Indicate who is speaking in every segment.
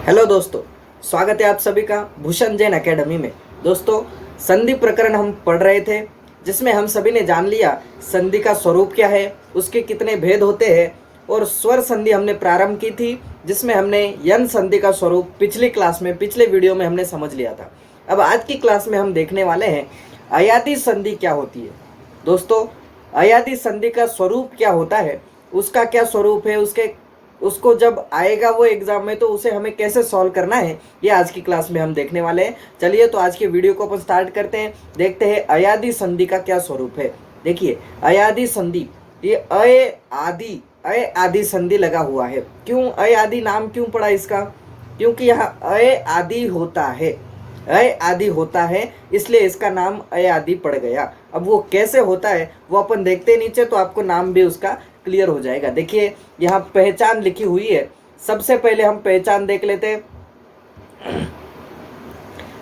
Speaker 1: Hello दोस्तों, स्वागत है आप सभी का भूषण जैन एकेडमी में। दोस्तों, संधि प्रकरण हम पढ़ रहे थे, जिसमें हम सभी ने जान लिया संधि का स्वरूप क्या है, उसके कितने भेद होते हैं, और स्वर संधि हमने प्रारंभ की थी, जिसमें हमने यन संधि का स्वरूप पिछली क्लास में, पिछले वीडियो में हमने समझ लिया था। अब आज की क्लास में हम देखने वाले हैं अयादी संधि क्या होती है। दोस्तों, अयादी संधि का स्वरूप क्या होता है, उसका क्या स्वरूप है, उसको जब आएगा वो एग्जाम में तो उसे हमें कैसे सॉल्व करना है, ये आज की क्लास में हम देखने वाले हैं। चलिए तो आज के वीडियो को अपन स्टार्ट करते हैं, देखते हैं अयादी संधि का क्या स्वरूप है। देखिए, अयादी संधि, ये अय आदि संधि लगा हुआ है। क्यों अय आदि नाम क्यों पड़ा इसका? क्योंकि यहाँ अय आदि होता है, अय आदि होता है, इसलिए इसका नाम अय आदि पड़ गया। अब वो कैसे होता है वो अपन देखते हैं नीचे, तो आपको नाम भी उसका क्लियर हो जाएगा। देखिए, यहाँ पहचान लिखी हुई है। सबसे पहले हम पहचान देख लेते हैं।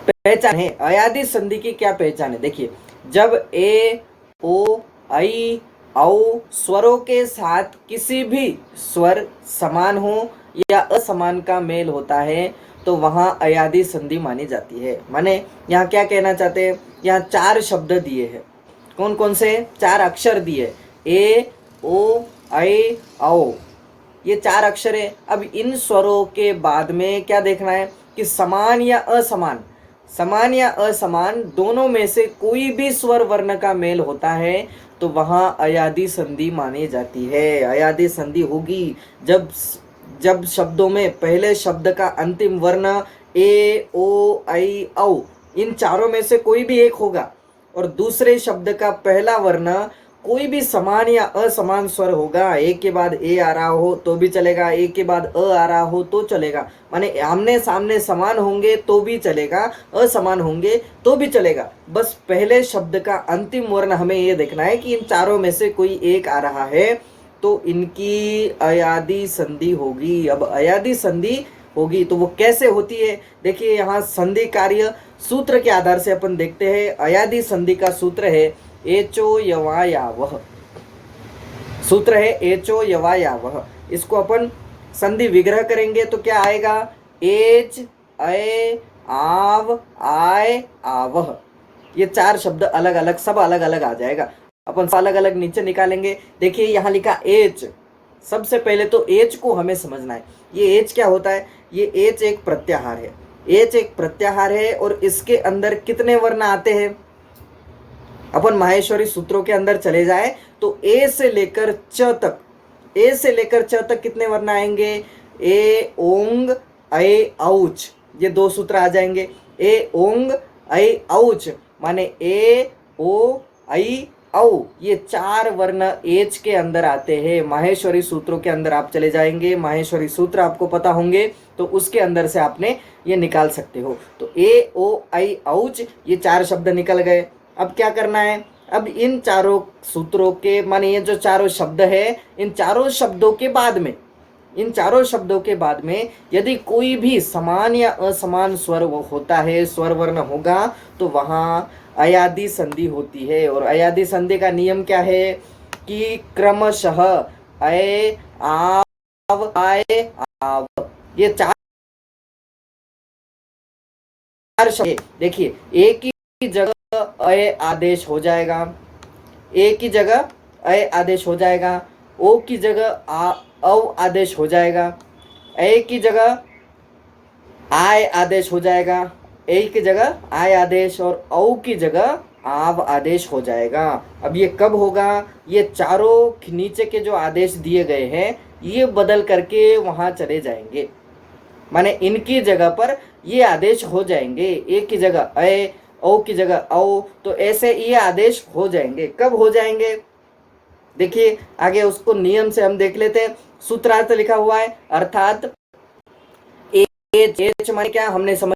Speaker 1: पहचान है, अयादी संधि की क्या पहचान है? देखिए, जब ए ओ ऐ औ स्वरों के साथ किसी भी स्वर समान हो या असमान का मेल होता है तो वहां अयादी संधि मानी जाती है। माने यहाँ क्या कहना चाहते हैं, यहाँ चार शब्द दिए हैं। कौन कौन से? चार अक्षर दिए, ए ओ ऐ औ, ये चार अक्षर है। अब इन स्वरों के बाद में क्या देखना है कि समान या असमान, समान या असमान दोनों में से कोई भी स्वर वर्ण का मेल होता है तो वहां अयादी संधि मानी जाती है। अयादी संधि होगी जब जब शब्दों में पहले शब्द का अंतिम वर्ण ए ओ ऐ औ, इन चारों में से कोई भी एक होगा, और दूसरे शब्द का पहला वर्ण कोई भी समान या असमान स्वर होगा। एक के बाद ए आ रहा हो तो भी चलेगा, एक के बाद अ आ रहा हो तो चलेगा। माने आमने सामने समान होंगे तो भी चलेगा, असमान होंगे तो भी चलेगा। बस पहले शब्द का अंतिम वर्ण हमें ये देखना है कि इन चारों में से कोई एक आ रहा है तो इनकी अयादी संधि होगी। अब अयादी संधि होगी तो वो कैसे होती है? देखिए, यहाँ संधि कार्य सूत्र के आधार से अपन देखते हैं। अयादी संधि का सूत्र है एचो यवायावह। सूत्र है एचो यवायावह। इसको अपन संधि विग्रह करेंगे तो क्या आएगा? एच ऐ आव आय आवह। ये चार शब्द अलग अलग, सब अलग अलग आ जाएगा। अपन अलग अलग नीचे निकालेंगे। देखिए, यहाँ लिखा एच। सबसे पहले तो एच को हमें समझना है। ये एच क्या होता है? ये एच एक प्रत्याहार है। एच एक प्रत्याहार है और इसके अंदर कितने वर्ण आते हैं? अपन माहेश्वरी सूत्रों के अंदर चले जाए तो ए से लेकर च तक, ए से लेकर च तक कितने वर्ण आएंगे? ए ओंग ऐ औच, ये दो सूत्र आ जाएंगे। ए ओंग ऐ औच माने ए ओ ऐ औ, ये चार वर्ण एच के अंदर आते हैं। माहेश्वरी सूत्रों के अंदर आप चले जाएंगे, माहेश्वरी सूत्र आपको पता होंगे तो उसके अंदर से आपने ये निकाल सकते हो। तो ए ओ ऐ औच, ये चार शब्द निकल गए। अब क्या करना है? अब इन चारों सूत्रों के, माने ये जो चारों शब्द है, इन चारों शब्दों के बाद में, इन चारों शब्दों के बाद में यदि कोई भी समान या असमान स्वर होता है, स्वर वर्ण होगा, तो वहां अयादी संधि होती है। और अयादी संधि का नियम क्या है कि क्रमशः ऐ आव आय आव, ये चार शब्द। देखिए, एक ही जगह अय आदेश हो जाएगा, एक ही जगह अय आदेश हो जाएगा, ओ की जगह औ आदेश हो जाएगा, ए की जगह आय आदेश हो जाएगा, ए की जगह आय आदेश, और औ की जगह आव आदेश हो जाएगा। अब ये कब होगा? ये चारों नीचे के जो आदेश दिए गए हैं ये बदल करके वहां चले जाएंगे, माने इनकी जगह पर ये आदेश हो जाएंगे। एक की जगह अय, ओ की जगह औ, तो ऐसे ये आदेश हो जाएंगे। कब हो जाएंगे? देखिए, आगे उसको नियम से हम देख लेते हैं। सूत्रार्थ लिखा हुआ है, अर्थात एच, एच माने क्या हमने समझ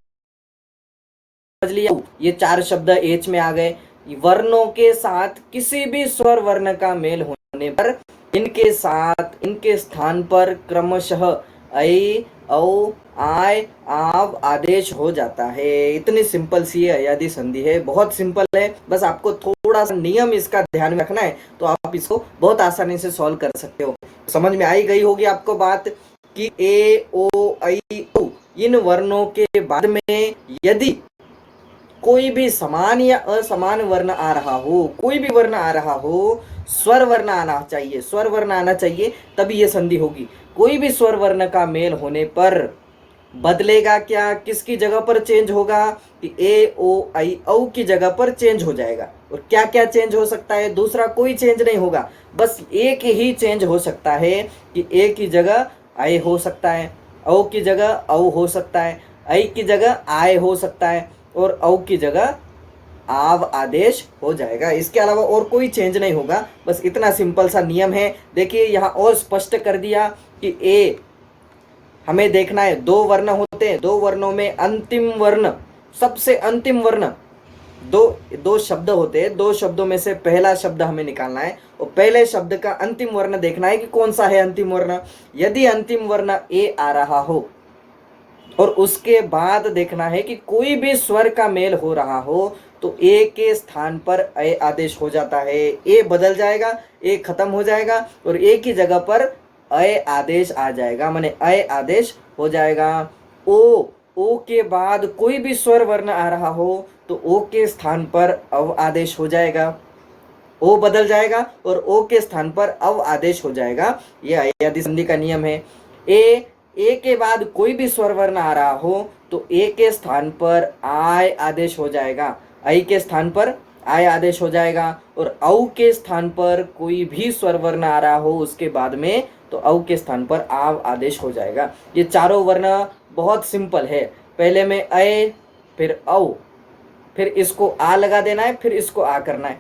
Speaker 1: लिया। ये चार शब्द एच में आ गए। वर्णों के साथ किसी भी स्वर वर्ण का मेल होने पर इनके साथ, इनके स्थान पर क्रमशः ऐ औ आय आव आदेश हो जाता है। इतनी सिंपल सी अयादी संधि है, बहुत सिंपल है। बस आपको थोड़ा सा नियम इसका ध्यान में रखना है तो आप इसको बहुत आसानी से सॉल्व कर सकते हो। समझ में आई गई होगी आपको बात कि ए ओ ऐ औ इन वर्णों के बाद में यदि कोई भी समान या असमान वर्ण आ रहा हो, कोई भी वर्ण आ रहा हो, स्वर वर्ण आना चाहिए, स्वर वर्ण आना चाहिए, तभी ये संधि होगी। कोई भी स्वर वर्ण का मेल होने पर बदलेगा क्या, किसकी जगह पर चेंज होगा कि ए ओ आई औ की जगह पर चेंज हो जाएगा। और क्या क्या चेंज हो सकता है, दूसरा कोई चेंज नहीं होगा, बस एक ही चेंज हो सकता है कि ए की जगह आई हो सकता है, औ की जगह औ हो सकता है, आई की जगह आय हो सकता है, और औ की जगह आव आदेश हो जाएगा। इसके अलावा और कोई चेंज नहीं होगा, बस इतना सिंपल सा नियम है। देखिए यहाँ और स्पष्ट कर दिया कि ए हमें देखना है, दो वर्ण होते हैं, दो वर्णों में अंतिम वर्ण, सबसे अंतिम वर्ण, दो दो शब्द होते हैं, दो शब्दों में से पहला शब्द हमें निकालना है और पहले शब्द का अंतिम वर्ण देखना है कि कौन सा है अंतिम वर्ण। यदि अंतिम वर्ण ए आ रहा हो और उसके बाद देखना है कि कोई भी स्वर का मेल हो रहा हो, तो ए के स्थान पर ए आदेश हो जाता है, ए बदल जाएगा, ए खत्म हो जाएगा और ए की जगह पर अय आदेश आ जाएगा, माने अय आदेश हो जाएगा। ओ के बाद कोई भी स्वर वर्ण आ रहा हो तो ओ के स्थान पर अव आदेश हो जाएगा, ओ बदल जाएगा और ओ के स्थान पर अव आदेश हो जाएगा। यह अयादी संधि का नियम है। ए के बाद कोई भी स्वर वर्ण आ रहा हो तो ए के स्थान पर आय आदेश हो जाएगा, आई के स्थान पर आय आदेश हो जाएगा, और औ के स्थान पर कोई भी स्वर वर्ण आ रहा हो उसके बाद में तो औ के स्थान पर आव आदेश हो जाएगा। ये चारों वर्ण बहुत सिंपल है, पहले में अय फिर औ, फिर इसको आ लगा देना है, फिर इसको आ करना है,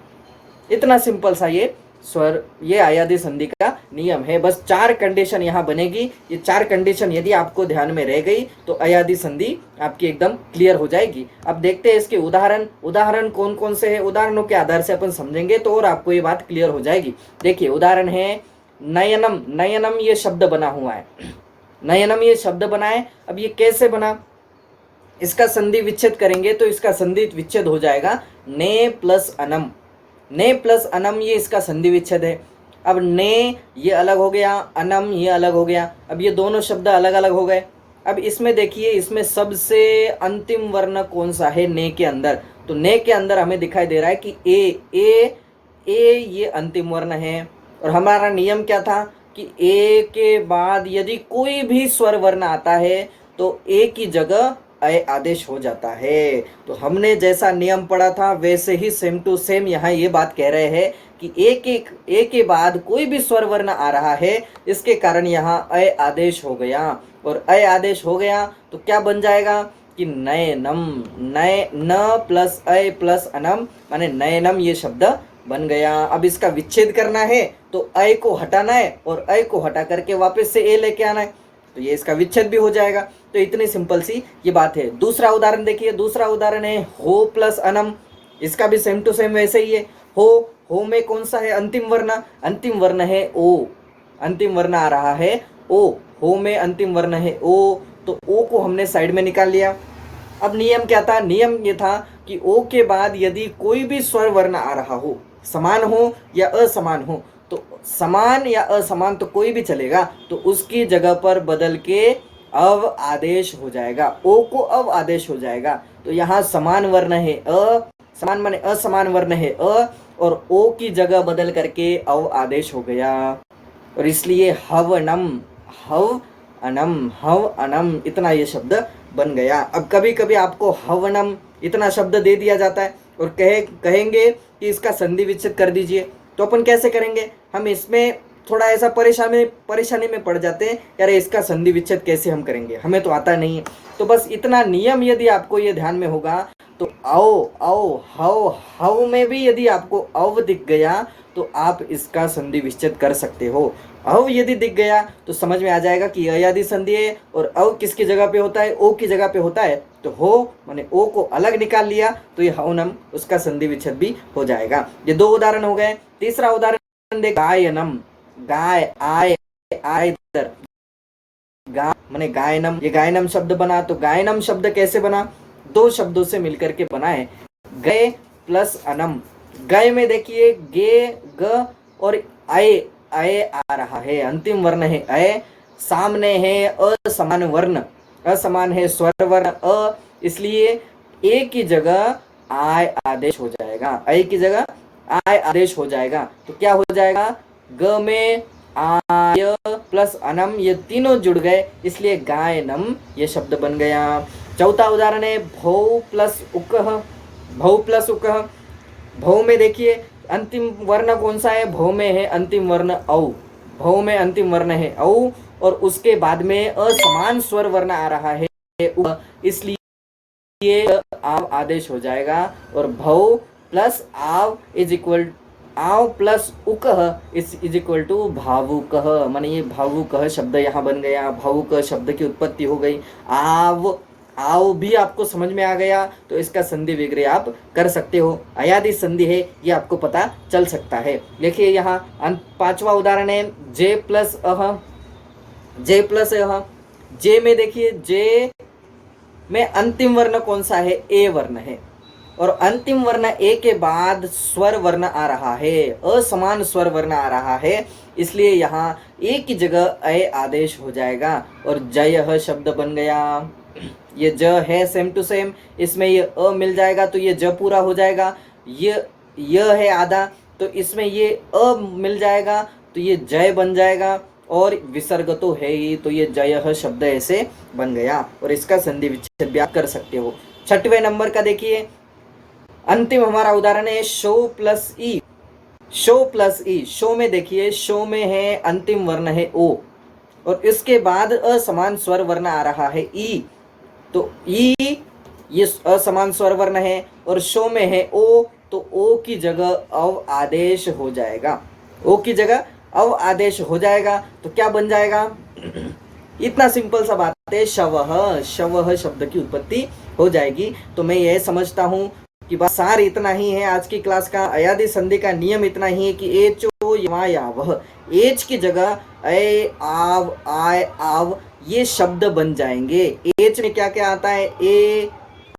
Speaker 1: इतना सिंपल सा ये स्वर, ये अयादी संधि का नियम है। बस चार कंडीशन यहाँ बनेगी, ये चार कंडीशन यदि आपको ध्यान में रह गई तो अयादी संधि आपकी एकदम क्लियर हो जाएगी। अब देखते हैं इसके उदाहरण कौन कौन से हैं, उदाहरणों के आधार से अपन समझेंगे तो और आपको ये बात क्लियर हो जाएगी। देखिए उदाहरण है नयनम, नयनम ये शब्द बना हुआ है, नयनम ये शब्द बना है। अब ये कैसे बना, इसका संधि विच्छेद करेंगे तो इसका संधि विच्छेद हो जाएगा ने प्लस अनम, ने प्लस अनम ये इसका संधि विच्छेद है। अब ने ये अलग हो गया, अनम ये अलग हो गया, अब ये दोनों शब्द अलग अलग हो गए। अब इसमें देखिए इसमें सबसे अंतिम वर्ण कौन सा है ने के अंदर, तो ने के अंदर हमें दिखाई दे रहा है कि ए ये अंतिम वर्ण है। और हमारा नियम क्या था कि ए के बाद यदि कोई भी स्वर वर्ण आता है तो ए की जगह अय आदेश हो जाता है। तो हमने जैसा नियम पढ़ा था वैसे ही सेम टू सेम यहाँ ये बात कह रहे हैं कि ए के बाद कोई भी स्वर वर्ण आ रहा है, इसके कारण यहाँ अय आदेश हो गया, और अय आदेश हो गया तो क्या बन जाएगा कि नयनम, नय न प्लस अय प्लस अनम माने नयनम ये शब्द बन गया। अब इसका विच्छेद करना है तो अय को हटाना है और अय को हटा करके वापस से ए लेके आना है, तो ये इसका विच्छेद भी हो जाएगा। तो इतनी सिंपल सी ये बात है। दूसरा उदाहरण देखिए, दूसरा उदाहरण है हो प्लस अनम, इसका भी सेम टू सेम वैसे ही है। हो में कौन सा है अंतिम वर्ण, अंतिम वर्ण है ओ, अंतिम वर्ण आ रहा है ओ, हो में अंतिम वर्ण है ओ, तो ओ को हमने साइड में निकाल लिया। अब नियम क्या था, नियम ये था कि ओ के बाद यदि कोई भी स्वर वर्ण आ रहा हो, समान हो या असमान हो, तो समान या असमान तो कोई भी चलेगा, तो उसकी जगह पर बदल के अव आदेश हो जाएगा, ओ को अव आदेश हो जाएगा। तो यहाँ समान वर्ण है अ, समान माने असमान वर्ण है अ, और ओ की जगह बदल करके अव आदेश हो गया, और इसलिए हवनम, हव अनम, हव अनम इतना ये शब्द बन गया। अब कभी कभी आपको हवनम इतना शब्द दे दिया जाता है और कहेंगे कि इसका संधि विच्छेद कर दीजिए, तो अपन कैसे करेंगे, हम इसमें थोड़ा ऐसा परेशानी में पड़ जाते हैं, यार इसका संधि विच्छेद कैसे हम करेंगे, हमें तो आता नहीं है। तो बस इतना नियम यदि आपको ये ध्यान में होगा तो औ हव में भी यदि आपको अव दिख गया तो आप इसका संधि विच्छेद कर सकते हो। अव यदि दिख गया तो समझ में आ जाएगा कि अयादी संधि है, और अव किसकी जगह पे होता है, ओ की जगह पे होता है, तो हो माने ओ को अलग निकाल लिया तो ये हवनम उसका संधि विच्छेद भी हो जाएगा। ये दो उदाहरण हो गए। तीसरा उदाहरण देख, गायनम, गाय आय आय इधर गा माने गायनम, ये गायनम शब्द बना। तो गायनम शब्द कैसे बना, दो शब्दों से मिलकर के बना है, गए प्लस अनम। गए में देखिए गे ग और अय, अय आ रहा है, अंतिम वर्ण है अय, सामने है असमान वर्ण, असमान है स्वर वर्ण अ, इसलिए ए की जगह आय आदेश हो जाएगा, ऐ की जगह आय आदेश हो जाएगा। तो क्या हो जाएगा, ग में आय प्लस अनम ये तीनों जुड़ गए, इसलिए गायनम ये शब्द बन गया। चौथा उदाहरण है भौ प्लस उकह। भौ प्लस उकह, भौ में देखिए अंतिम वर्ण कौन सा है, भौ में है अंतिम वर्ण औ। भौ में अंतिम वर्ण है औ और उसके बाद में असमान स्वर वर्ण आ रहा है उ, इसलिए आव आदेश हो जाएगा और भौ प्लस आव इज इक्वल आव प्लस उकह इज इक्वल टू भावुकः, माने ये भावुकः शब्द यहाँ बन गया, भावुक शब्द की उत्पत्ति हो गई। आव आव भी आपको समझ में आ गया तो इसका संधि विग्रह आप कर सकते हो, अयादि संधि है ये आपको पता चल सकता है। देखिए यहाँ पांचवा उदाहरण है जे प्लस अह। जे प्लस अह, जे में देखिए जे में अंतिम वर्ण कौन सा है, ए वर्ण है और अंतिम वर्ण ए के बाद स्वर वर्ण आ रहा है, असमान स्वर वर्ण आ रहा है, इसलिए यहाँ ए की जगह अ आदेश हो जाएगा और जय शब्द बन गया। ये ज है सेम टू सेम, इसमें ये अ मिल जाएगा तो ये ज पूरा हो जाएगा। ये है आधा तो इसमें ये अ मिल जाएगा तो ये जय बन जाएगा और विसर्ग तो है ही तो ये जय शब्द ऐसे बन गया और इसका संधि विच्छेद भी आप कर सकते हो। छठवें नंबर का देखिए अंतिम हमारा उदाहरण है शो प्लस ई। शो प्लस ई, शो में देखिए शो में है अंतिम वर्ण है ओ और इसके बाद असमान स्वर वर्ण आ रहा है ई, तो ई ये असमान स्वर वर्ण है और शो में है ओ तो ओ की जगह अव आदेश हो जाएगा, ओ की जगह अव आदेश हो जाएगा तो क्या बन जाएगा इतना सिंपल सा बात है, शवः शवः शब्द की उत्पत्ति हो जाएगी। तो मैं यह समझता हूँ कि बस सार इतना ही है आज की क्लास का। अयादि संधि का नियम इतना ही है कि एचो यमा यावः, एच की जगह ए आव आय आव ये शब्द बन जाएंगे। एच में क्या क्या आता है, ए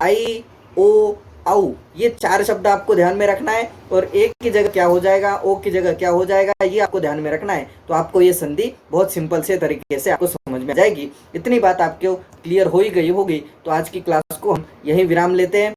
Speaker 1: आई ओ औ, ये चार शब्द आपको ध्यान में रखना है और एक की जगह क्या हो जाएगा, ओ की जगह क्या हो जाएगा, ये आपको ध्यान में रखना है। तो आपको ये संधि बहुत सिंपल से तरीके से आपको समझ में आ जाएगी। इतनी बात आपको क्लियर हो ही गई होगी। तो आज की क्लास को हम यही विराम लेते हैं।